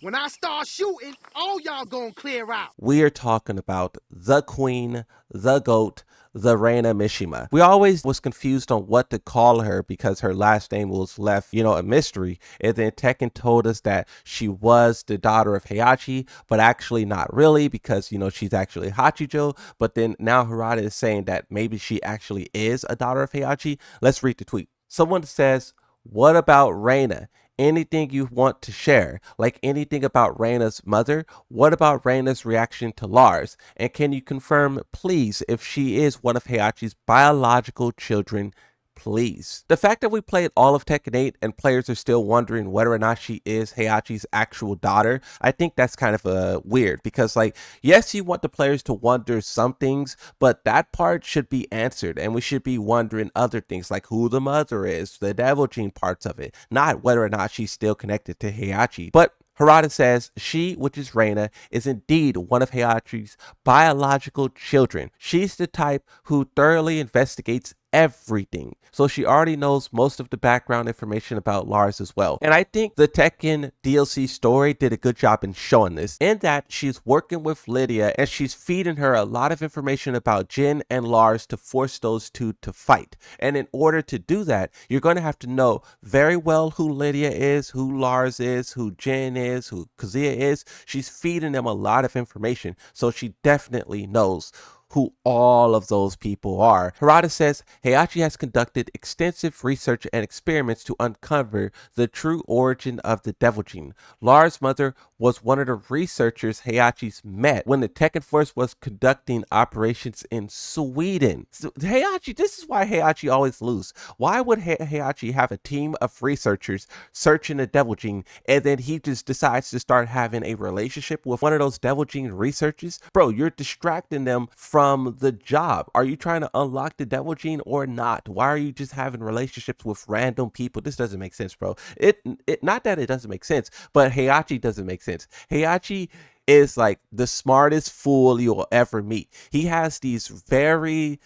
When I start shooting, all y'all gonna clear out. We are talking about the queen, the goat, the Reina Mishima. We always was confused on what to call her because her last name was left, a mystery. And then Tekken told us that she was the daughter of Heihachi, but actually not really because, she's actually Hachijo. But then now Harada is saying that maybe she actually is a daughter of Heihachi. Let's read the tweet. Someone says, what about Reina? Anything you want to share, like anything about Reina's mother? What about Reina's reaction to Lars? And can you confirm, please, if she is one of Heihachi's biological children? Please. The fact that we played all of Tekken 8 and players are still wondering whether or not she is Heihachi's actual daughter, I think that's kind of weird because, yes, you want the players to wonder some things, but that part should be answered and we should be wondering other things like who the mother is, the devil gene parts of it, not whether or not she's still connected to Heihachi. But Harada says she, which is Reina, is indeed one of Heihachi's biological children. She's the type who thoroughly investigates everything. So she already knows most of the background information about Lars as well. And I think the Tekken DLC story did a good job in showing this, in that she's working with Lydia and she's feeding her a lot of information about Jin and Lars to force those two to fight. And in order to do that, you're going to have to know very well who Lydia is, who Lars is, who Jin is, who Kazuya is. She's feeding them a lot of information, so she definitely knows who all of those people are. Harada says Heihachi has conducted extensive research and experiments to uncover the true origin of the devil gene. Lars' mother was one of the researchers Heihachi's met when the Tekken Force was conducting operations in Sweden. So Heihachi, this is why Heihachi always lose. Why would Heihachi have a team of researchers searching the devil gene and then he just decides to start having a relationship with one of those devil gene researchers? Bro, you're distracting them from the job. Are you trying to unlock the devil gene or not? Why are you just having relationships with random people? This doesn't make sense, bro. It not that it doesn't make sense, but Heihachi doesn't make sense. Heihachi is like the smartest fool you'll ever meet. He has these very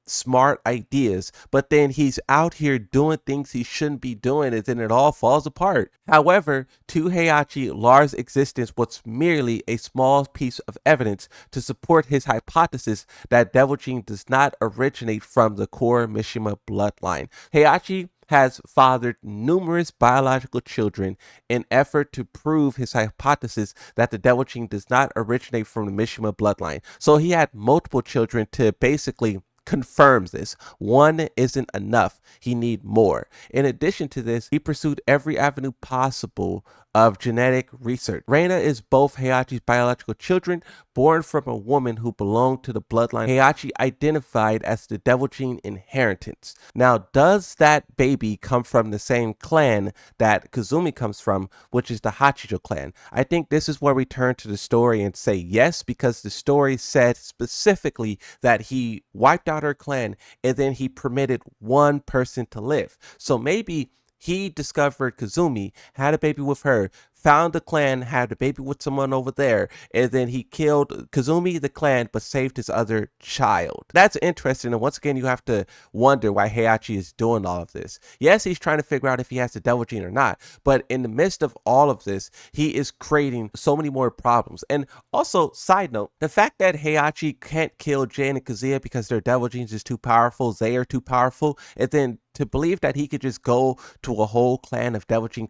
smart ideas, but then he's out here doing things he shouldn't be doing and then it all falls apart. However, to Heihachi, Lars' existence was merely a small piece of evidence to support his hypothesis that devil gene does not originate from the core Mishima bloodline. Heihachi has fathered numerous biological children in effort to prove his hypothesis that the devil gene does not originate from the Mishima bloodline. So he had multiple children to basically confirms this. One isn't enough. He need more. In addition to this, he pursued every avenue possible of genetic research. Reina is both Heihachi's biological children, born from a woman who belonged to the bloodline Heihachi identified as the devil gene inheritance. Now, does that baby come from the same clan that Kazumi comes from, which is the Hachijo clan? I think this is where we turn to the story and say yes, because the story said specifically that he wiped out her clan and then he permitted one person to live. So maybe he discovered Kazumi, had a baby with her, found the clan, had a baby with someone over there, and then he killed Kazumi, the clan, but saved his other child. That's interesting, and once again, you have to wonder why Heihachi is doing all of this. Yes, he's trying to figure out if he has the devil gene or not, but in the midst of all of this, he is creating so many more problems. And also, side note, the fact that Heihachi can't kill Jin and Kazuya because their devil genes is too powerful, they are too powerful, and then to believe that he could just go to a whole clan of devil gene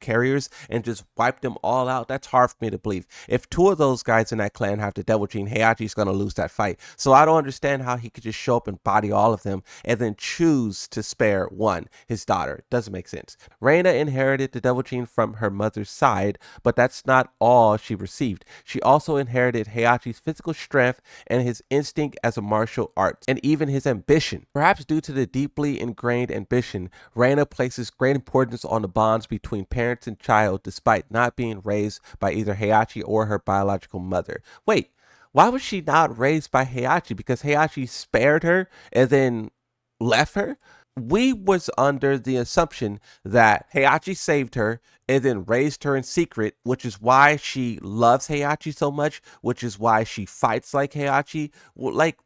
carriers and just wipe them all out, that's hard for me to believe. If two of those guys in that clan have the devil gene, Heihachi's going to lose that fight. So I don't understand how he could just show up and body all of them and then choose to spare one, his daughter. Doesn't make sense. Reina inherited the devil gene from her mother's side, but that's not all she received. She also inherited Heihachi's physical strength and his instinct as a martial arts, and even his ambition. Perhaps due to the deeply ingrained ambition, Reina places great importance on the bonds between parents and child despite not being raised by either Heihachi or her biological mother. Wait, why was she not raised by Heihachi? Because Heihachi spared her and then left her? We was under the assumption that Heihachi saved her and then raised her in secret, which is why she loves Heihachi so much, which is why she fights like Heihachi. Like,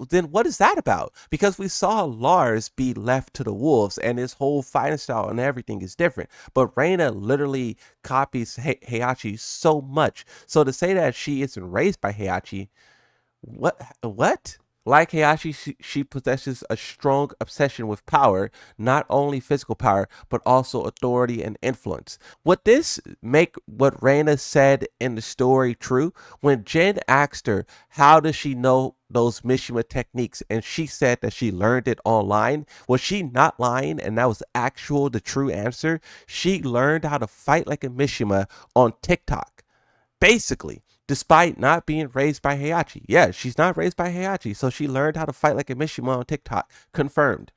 then what is that about? Because we saw Lars be left to the wolves and his whole fighting style and everything is different. But Reina literally copies Heihachi so much. So to say that she isn't raised by Heihachi, what? Like Heihachi, she possesses a strong obsession with power, not only physical power, but also authority and influence. Would this make what Reina said in the story true? When Jin asked her, how does she know those Mishima techniques, and she said that she learned it online, was she not lying and that was the true answer? She learned how to fight like a Mishima on TikTok. Basically, despite not being raised by Heihachi. Yeah, she's not raised by Heihachi, so she learned how to fight like a Mishima on TikTok. Confirmed.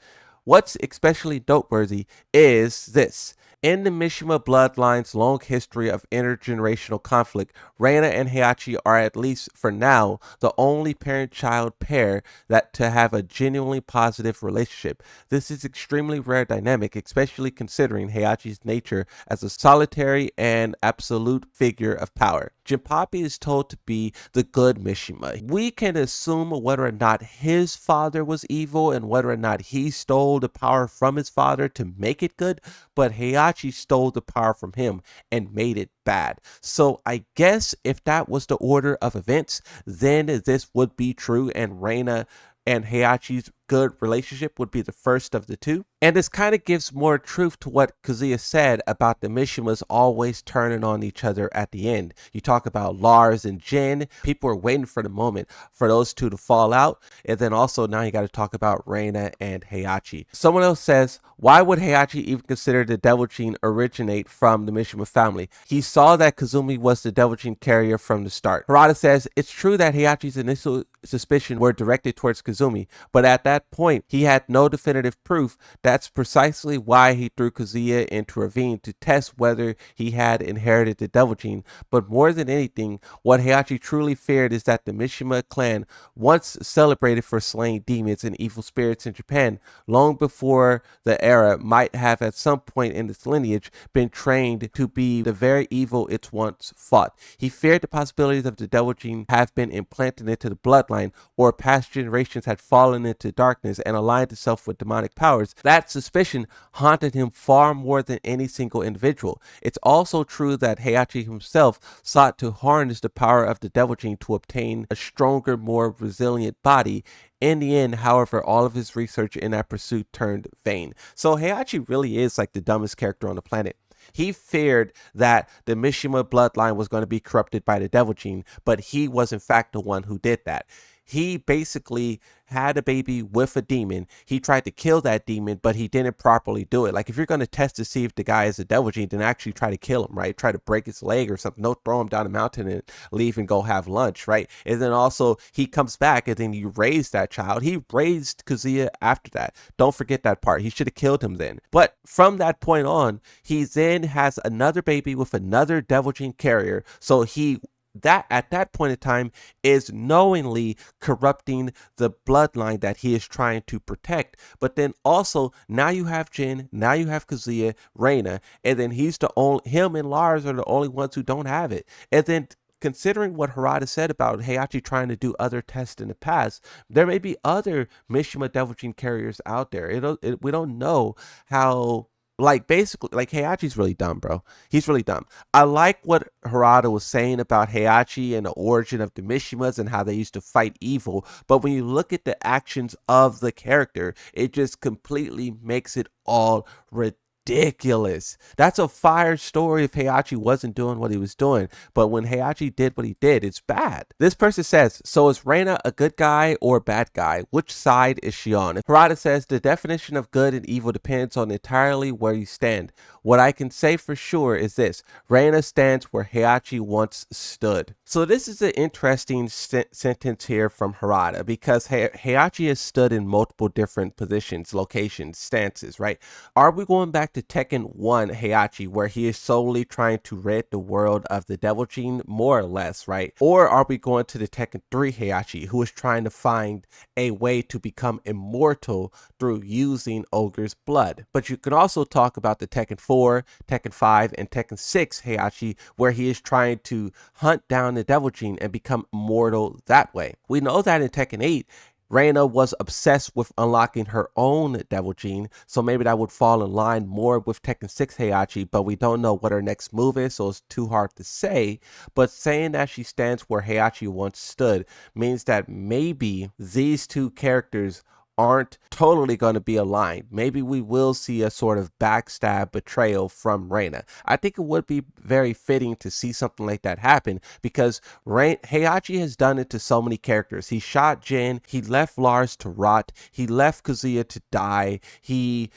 What's especially noteworthy is this. In the Mishima bloodline's long history of intergenerational conflict, Reina and Heihachi are, at least for now, the only parent-child pair that to have a genuinely positive relationship. This is extremely rare dynamic, especially considering Heihachi's nature as a solitary and absolute figure of power. Jinpapi is told to be the good Mishima. We can assume whether or not his father was evil and whether or not he stole the power from his father to make it good, but Heihachi stole the power from him and made it bad. So I guess if that was the order of events, then this would be true and Reina and Heihachi's good relationship would be the first of the two. And this kind of gives more truth to what Kazuya said about the Mishimas always turning on each other at the end. You talk about Lars and Jin. People are waiting for the moment for those two to fall out. And then also now you got to talk about Reina and Heihachi. Someone else says, why would Heihachi even consider the Devil Gene originate from the Mishima family? He saw that Kazumi was the Devil Gene carrier from the start. Harada says, it's true that Heihachi's initial suspicion were directed towards Kazumi, but at that point, he had no definitive proof. That's precisely why he threw Kazuya into a ravine to test whether he had inherited the Devil Gene. But more than anything, what Heihachi truly feared is that the Mishima clan, once celebrated for slaying demons and evil spirits in Japan, long before the era, might have at some point in its lineage been trained to be the very evil it once fought. He feared the possibilities of the Devil Gene have been implanted into the bloodline, or past generations had fallen into darkness and aligned itself with demonic powers. That suspicion haunted him far more than any single individual. It's also true that Heihachi himself sought to harness the power of the Devil Gene to obtain a stronger, more resilient body. In the end, however, all of his research in that pursuit turned vain. So Heihachi really is like the dumbest character on the planet. He feared that the Mishima bloodline was going to be corrupted by the Devil Gene, but he was in fact the one who did that. He basically had a baby with a demon. He tried to kill that demon, but he didn't properly do it. Like, if you're going to test to see if the guy is a Devil Gene, then actually try to kill him, right? Try to break his leg or something. Don't throw him down a mountain and leave and go have lunch, right? And then also he comes back and then you raise that child. He raised Kazuya after that. Don't forget that part. He should have killed him then. But from that point on, he then has another baby with another Devil Gene carrier. So he that at that point in time is knowingly corrupting the bloodline that he is trying to protect. But then also now you have Jin, now you have Kazuya, Reina, and then him and Lars are the only ones who don't have it. And then considering what Harada said about Heihachi trying to do other tests in the past, there may be other Mishima Devil Gene carriers out there. We don't know how. Like, basically, like, Heihachi's really dumb, bro. He's really dumb. I like what Harada was saying about Heihachi and the origin of the Mishimas and how they used to fight evil, but when you look at the actions of the character, it just completely makes it all ridiculous. That's a fire story if Heihachi wasn't doing what he was doing, but when Heihachi did what he did, it's bad. This person says, so is Reina a good guy or a bad guy? Which side is she on? Harada says, the definition of good and evil depends on entirely where you stand. What I can say for sure is this: Reina stands where Heihachi once stood. So this is an interesting sentence here from Harada, because Heihachi has stood in multiple different positions, locations, stances, right? Are we going back to to Tekken 1 Heihachi, where he is solely trying to rid the world of the devil gene, more or less, right? Or are we going to the Tekken 3 Heihachi, who is trying to find a way to become immortal through using Ogre's blood? But you can also talk about the Tekken 4, Tekken 5, and Tekken 6 Heihachi, where he is trying to hunt down the devil gene and become immortal that way. We know that in Tekken 8, Reina was obsessed with unlocking her own devil gene, so maybe that would fall in line more with Tekken 6 Heihachi, but we don't know what her next move is, so it's too hard to say. But saying that she stands where Heihachi once stood means that maybe these two characters aren't totally going to be aligned. Maybe we will see a sort of backstab betrayal from Reina. I think it would be very fitting to see something like that happen because Heihachi has done it to so many characters. He shot Jin, he left Lars to rot, he left Kazuya to die, he,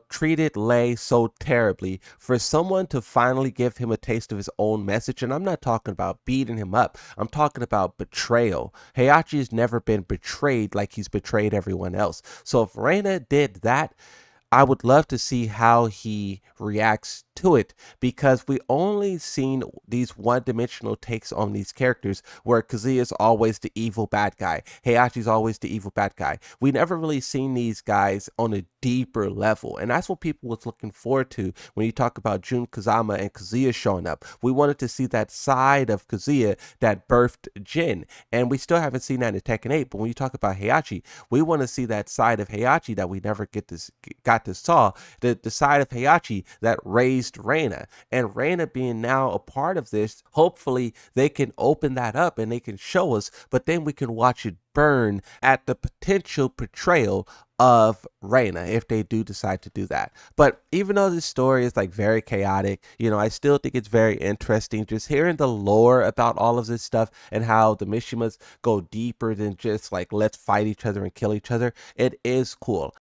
treated Lei so terribly. For someone to finally give him a taste of his own message, and I'm not talking about beating him up, I'm talking about betrayal. Heihachi has never been betrayed like he's betrayed everyone else. So if Reina did that, I would love to see how he reacts to it, because we only seen these one-dimensional takes on these characters where Kazuya is always the evil bad guy, Heihachi's always the evil bad guy. We never really seen these guys on a deeper level, and that's what people was looking forward to when you talk about Jun Kazama and Kazuya showing up. We wanted to see that side of Kazuya that birthed Jin, and we still haven't seen that in Tekken 8, but when you talk about Heihachi, we want to see that side of Heihachi that we never got to saw, the side of Heihachi that raised Reina, and Reina being now a part of this. Hopefully they can open that up and they can show us, but then we can watch it burn at the potential portrayal of Reina if they do decide to do that. But even though this story is like very chaotic, I still think it's very interesting just hearing the lore about all of this stuff and how the Mishimas go deeper than just like let's fight each other and kill each other. It is cool.